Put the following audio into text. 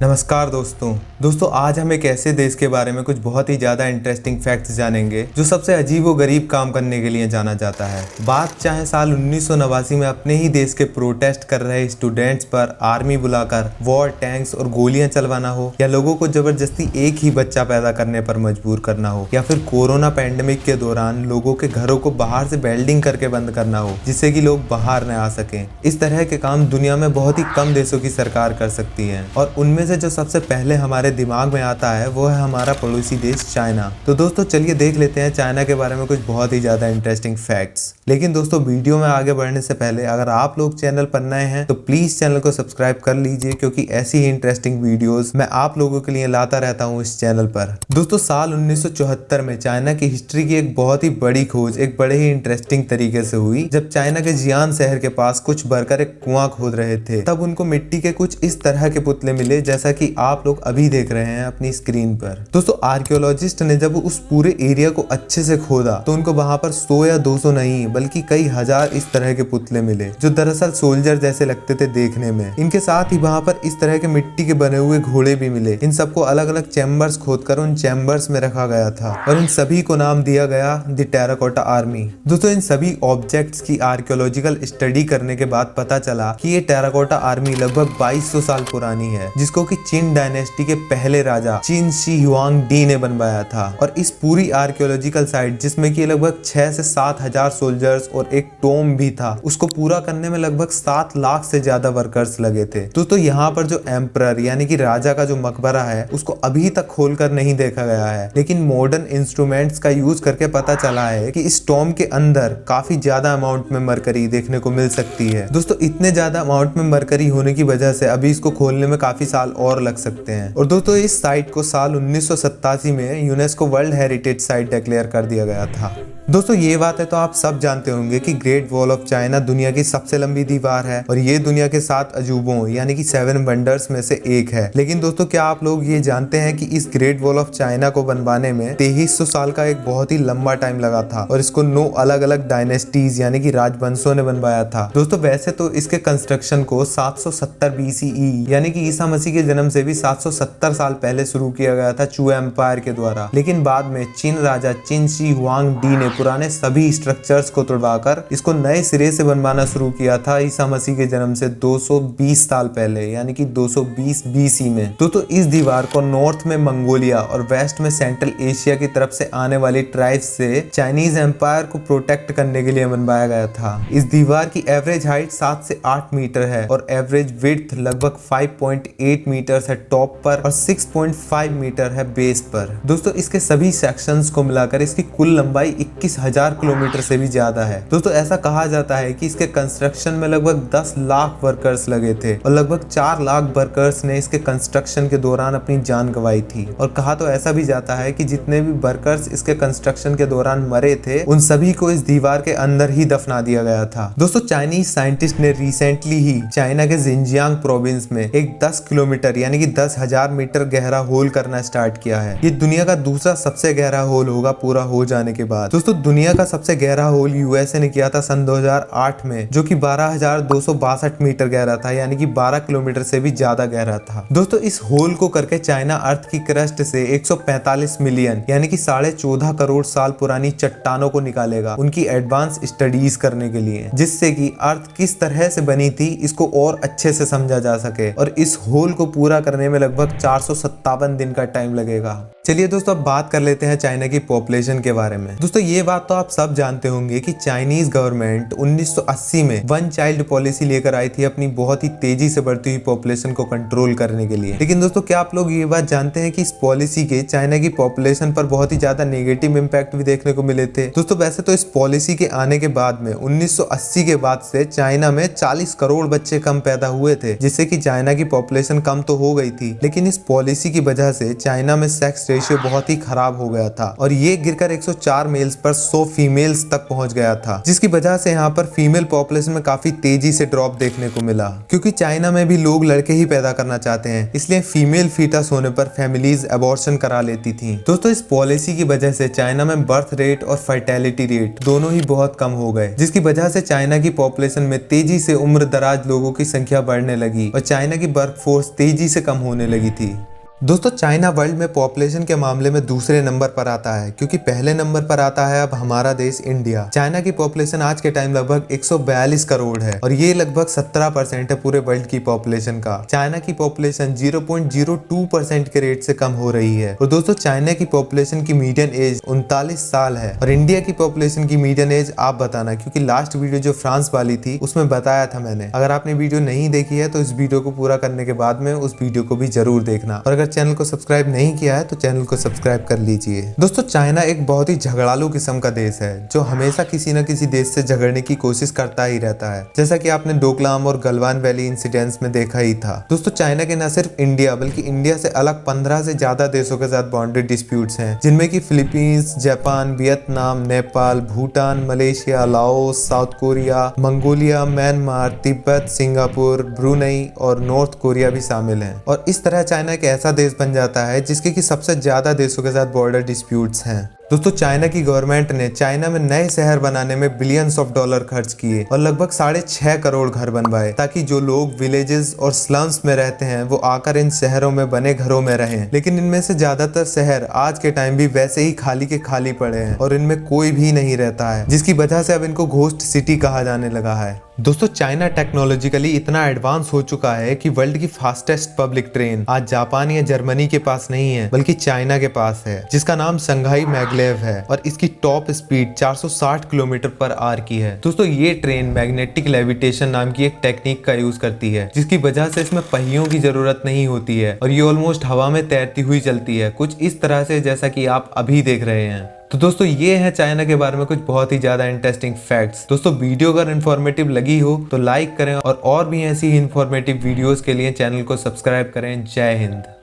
नमस्कार दोस्तों आज हम एक ऐसे देश के बारे में कुछ बहुत ही ज़्यादा इंटरेस्टिंग फैक्ट्स जानेंगे जो सबसे अजीब व गरीब काम करने के लिए जाना जाता है। बात चाहे साल 1989 में अपने ही देश के प्रोटेस्ट कर रहे स्टूडेंट्स पर आर्मी बुलाकर वॉर टैंक्स और गोलियां चलवाना हो, या लोगों को जबरदस्ती एक ही बच्चा पैदा करने पर मजबूर करना हो, या फिर कोरोना पैंडेमिक के दौरान लोगों के घरों को बाहर से वेल्डिंग करके बंद करना हो जिससे कि लोग बाहर न आ सकें। इस तरह के काम दुनिया में बहुत ही कम देशों की सरकार कर सकती है, और उनमें से जो सबसे पहले हमारे दिमाग में आता है वो है हमारा पड़ोसी देश चाइना। तो दोस्तों चलिए देख लेते हैं चाइना के बारे में कुछ बहुत ही ज्यादा इंटरेस्टिंग फैक्ट्स। लेकिन दोस्तों वीडियो में आगे बढ़ने से पहले अगर आप लोग चैनल पर नए हैं तो प्लीज चैनल को सब्सक्राइब कर लीजिए, क्योंकि ऐसी ही इंटरेस्टिंग वीडियोस मैं आप लोगों के लिए लाता रहता हूँ इस चैनल पर। दोस्तों साल 1974 में चाइना की हिस्ट्री की एक बहुत ही बड़ी खोज एक बड़े ही इंटरेस्टिंग तरीके से हुई। जब चाइना के जियान शहर के पास कुछ वर्कर एक कुआं खोद रहे थे, तब उनको मिट्टी के कुछ इस तरह के पुतले मिले जैसा कि आप लोग अभी देख रहे हैं अपनी स्क्रीन पर। दोस्तों आर्कियोलॉजिस्ट ने जब उस पूरे एरिया को अच्छे से खोदा तो उनको वहां पर 100 या 200 नहीं बल्कि कई हजार इस तरह के पुतले मिले जो दरअसल सोल्जर जैसे लगते थे देखने में। इनके साथ ही वहां पर इस तरह के मिट्टी के बने हुए घोड़े भी मिले। इन सबको अलग अलग चैम्बर्स खोदकर उन चैम्बर्स में रखा गया था और इन सभी को नाम दिया गया द टेराकोटा आर्मी। दोस्तों इन सभी ऑब्जेक्ट्स की आर्कियोलॉजिकल स्टडी करने के बाद पता चला कि ये टेराकोटा आर्मी लगभग 2200 साल पुरानी है, जिसको कि चिन डायनेस्टी के पहले राजा चिन शी हुआंग डी ने बनवाया था। और इस पूरी आर्कियोलॉजिकल साइट जिसमें कि लगभग 6 से 7 हजार सोल्जर्स और एक टोम भी था, उसको पूरा करने में लगभग 7 लाख से ज्यादा वर्कर्स लगे थे। तो यहाँ पर जो एम्परर यानी कि राजा का जो मकबरा है उसको अभी तक खोलकर नहीं देखा गया है, लेकिन मॉडर्न इंस्ट्रूमेंट्स का यूज करके पता चला है कि इस टोम के अंदर काफी ज्यादा अमाउंट में मरकरी देखने को मिल सकती है। दोस्तों इतने ज्यादा अमाउंट में मरकरी होने की वजह से अभी इसको खोलने में काफी साल और लग सकते हैं। और दोस्तों इस साइट को साल 1987 में UNESCO world heritage site declare कर दिया गया था। दोस्तों ये बात है तो आप सब जानते होंगे कि ग्रेट वॉल ऑफ चाइना दुनिया की सबसे लंबी दीवार है और ये दुनिया के 7 अजूबों यानी कि 7 वंडर्स में से एक है। लेकिन दोस्तों क्या आप लोग ये जानते हैं कि इस ग्रेट वॉल ऑफ चाइना को बनवाने में 2300 साल का एक बहुत ही लंबा टाइम लगा था और इसको 9 अलग अलग डायनेस्टीज यानी कि राजवंशों ने बनवाया था। दोस्तों वैसे तो इसके कंस्ट्रक्शन को 770 BCE यानी कि ईसा मसीह के जन्म से भी 770 साल पहले शुरू किया गया था चू एम्पायर के द्वारा। लेकिन बाद में चीन राजा चिन शी हुआंग डी ने पुराने सभी स्ट्रक्चर्स को तोड़वाकर इसको नए सिरे से बनवाना शुरू किया था ईसा मसीह के जन्म से 220 साल पहले यानी कि 220 BC में। तो इस दीवार को नॉर्थ में मंगोलिया और वेस्ट में सेंट्रल एशिया की तरफ से आने वाली ट्राइब्स से चाइनीज एम्पायर को प्रोटेक्ट करने के लिए बनवाया गया था। इस दीवार की एवरेज हाइट 7 से 8 मीटर है और एवरेज विड्थ लगभग 5.8 मीटर है टॉप पर और 6.5 मीटर है बेस पर। दोस्तों इसके सभी सेक्शंस को मिलाकर इसकी कुल लंबाई 21,000 किलोमीटर से भी ज्यादा है। दोस्तों ऐसा कहा जाता है कि इसके कंस्ट्रक्शन में लगभग 10 लाख वर्कर्स लगे थे और लगभग 4 लाख वर्कर्स ने इसके कंस्ट्रक्शन के दौरान अपनी जान गंवाई थी। और कहा तो ऐसा भी जाता है कि जितने भी वर्कर्स इसके कंस्ट्रक्शन के दौरान मरे थे उन सभी को इस दीवार के अंदर ही दफना दिया गया था। दोस्तों चाइनीज साइंटिस्ट ने रिसेंटली ही चाइना के जिनजियांग प्रोविंस में एक 10 किलोमीटर यानी कि 10,000 मीटर गहरा होल करना स्टार्ट किया है। ये दुनिया का दूसरा सबसे गहरा होल होगा पूरा हो जाने के बाद। दोस्तों दुनिया का सबसे गहरा होल यूएसए ने किया था सन 2008 में, जो कि 12,262 मीटर गहरा था यानी कि 12 किलोमीटर से भी ज्यादा गहरा था। दोस्तों इस होल को करके चाइना अर्थ की क्रस्ट से 145 मिलियन यानी कि 14.5 करोड़ साल पुरानी चट्टानों को निकालेगा उनकी एडवांस स्टडीज करने के लिए, जिससे कि अर्थ किस तरह से बनी थी इसको और अच्छे से समझा जा सके। और इस होल को पूरा करने में लगभग 457 दिन का टाइम लगेगा। चलिए दोस्तों अब बात कर लेते हैं चाइना की पॉपुलेशन के बारे में। दोस्तों ये बात तो आप सब जानते होंगे कि चाइनीज गवर्नमेंट 1980 में 1 चाइल्ड पॉलिसी लेकर आई थी अपनी बहुत ही तेजी से बढ़ती हुई पॉपुलेशन को कंट्रोल करने के लिए। लेकिन दोस्तों क्या आप लोग ये बात जानते हैं कि इस पॉलिसी के चाइना की पॉपुलेशन पर बहुत ही ज्यादा नेगेटिव इंपैक्ट भी देखने को मिले थे। दोस्तों वैसे तो इस पॉलिसी के आने के बाद में 1980 के बाद से चाइना में 40 करोड़ बच्चे कम पैदा हुए थे, जिससे कि चाइना की पॉपुलेशन कम तो हो गई थी, लेकिन इस पॉलिसी की वजह से चाइना में सेक्स रेशियो बहुत ही खराब हो गया था और ये गिरकर 104 मेल्स पर 100 फीमेल्स तक पहुंच गया था, जिसकी वजह से यहाँ पर फीमेल पॉपुलेशन में काफी तेजी से ड्रॉप देखने को मिला। क्योंकि चाइना में भी लोग लड़के ही पैदा करना चाहते हैं, इसलिए फीमेल फीटस होने पर फैमिलीज अबॉर्शन करा लेती थी। दोस्तों इस पॉलिसी की वजह से चाइना में बर्थ रेट और फर्टिलिटी रेट दोनों ही बहुत कम हो गए, जिसकी वजह से चाइना की पॉपुलेशन में तेजी से उम्र दराज लोगों की संख्या बढ़ने लगी और चाइना की वर्क फोर्स तेजी से कम होने लगी थी। दोस्तों चाइना वर्ल्ड में पॉपुलेशन के मामले में दूसरे नंबर पर आता है, क्योंकि पहले नंबर पर आता है अब हमारा देश इंडिया। चाइना की पॉपुलेशन आज के टाइम लगभग 142 करोड़ है और ये लगभग 17% है पूरे वर्ल्ड की पॉपुलेशन का। चाइना की पॉपुलेशन 0.02% के रेट से कम हो रही है। और दोस्तों चाइना की पॉपुलेशन की मीडियन एज 39 साल है और इंडिया की पॉपुलेशन की मीडियन एज आप बताना, क्योंकि लास्ट वीडियो जो फ्रांस वाली थी उसमें बताया था मैंने। अगर आपने वीडियो नहीं देखी है तो इस वीडियो को पूरा करने के बाद में उस वीडियो को भी जरूर देखना, और चैनल को सब्सक्राइब नहीं किया है तो चैनल को सब्सक्राइब कर लीजिए। दोस्तों चाइना एक बहुत ही झगड़ालू किस्म का देश है, जो हमेशा किसी न किसी देश से झगड़ने की कोशिश करता ही रहता है, जैसा कि आपने डोकलाम और गलवान वैली इंसिडेंट्स में देखा ही था। दोस्तों चाइना के न सिर्फ इंडिया बल्कि इंडिया से अलग 15 से ज्यादा देशों के साथ बाउंड्री डिस्प्यूट्स हैं, जिनमें कि Philippines, Japan, Vietnam, Nepal, Bhutan, Malaysia, Laos, south Korea, Mongolia, Myanmar, Tibet, Singapore, Brunei और नॉर्थ कोरिया भी शामिल हैं। और इस तरह चाइना एक ऐसा देश बन जाता है जिसके की सबसे ज्यादा देशों के साथ बॉर्डर डिस्प्यूट्स हैं। दोस्तों चाइना की गवर्नमेंट ने चाइना में नए शहर बनाने में बिलियंस ऑफ डॉलर खर्च किए और लगभग 6.5 करोड़ घर बनवाए, ताकि जो लोग विलेजेस और स्लम्स में रहते हैं वो आकर इन शहरों में बने घरों में रहें। लेकिन इनमें से ज्यादातर शहर आज के टाइम भी वैसे ही खाली के खाली पड़े हैं और इनमें कोई भी नहीं रहता है, जिसकी वजह से अब इनको घोस्ट सिटी कहा जाने लगा है। दोस्तों चाइना टेक्नोलॉजिकली इतना एडवांस हो चुका है कि वर्ल्ड की फास्टेस्ट पब्लिक ट्रेन आज जापान या जर्मनी के पास नहीं है बल्कि चाइना के पास है, जिसका नाम शंघाई मैगलेव है और इसकी top speed 460 kilometre per hour की है। दोस्तों ये ट्रेन मैग्नेटिक लेविटेशन नाम की एक टेक्निक का यूज करती है, जिसकी वजह से इसमें पहियों की जरूरत नहीं होती है और ये ऑलमोस्ट हवा में तैरती हुई चलती है, कुछ इस तरह से जैसा कि आप अभी देख रहे हैं। तो दोस्तों ये है चाइना के बारे में कुछ बहुत ही ज्यादा इंटरेस्टिंग फैक्ट्स। दोस्तों वीडियो अगर इन्फॉर्मेटिव लगी हो तो लाइक करें और भी ऐसी ही इन्फॉर्मेटिव वीडियोस के लिए चैनल को सब्सक्राइब करें। जय हिंद।